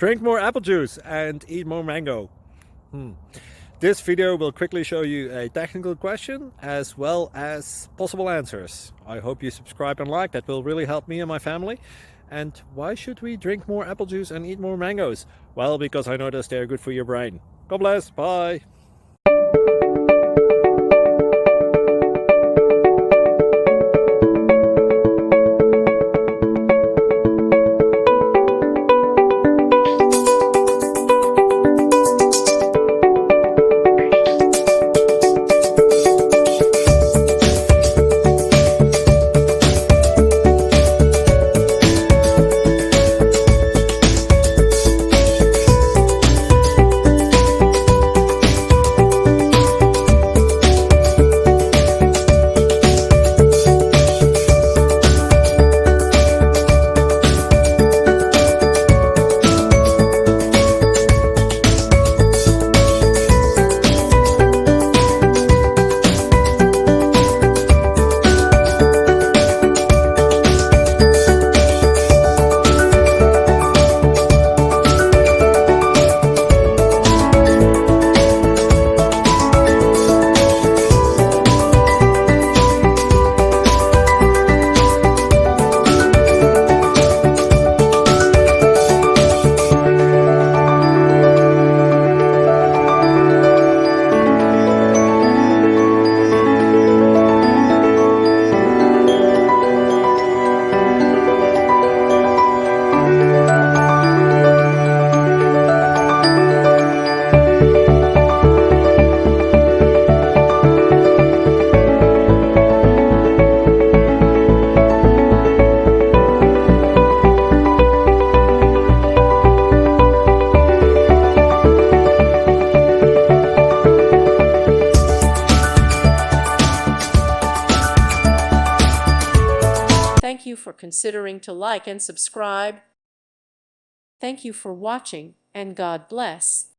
Drink more apple juice and eat more mango. This video will quickly show you a technical question as well as possible answers. I hope you subscribe and like, that will really help me and my family. And why should we drink more apple juice and eat more mangoes? Well, because I noticed they're good for your brain. God bless, bye! Thank you for considering to like and subscribe. Thank you for watching, and God bless.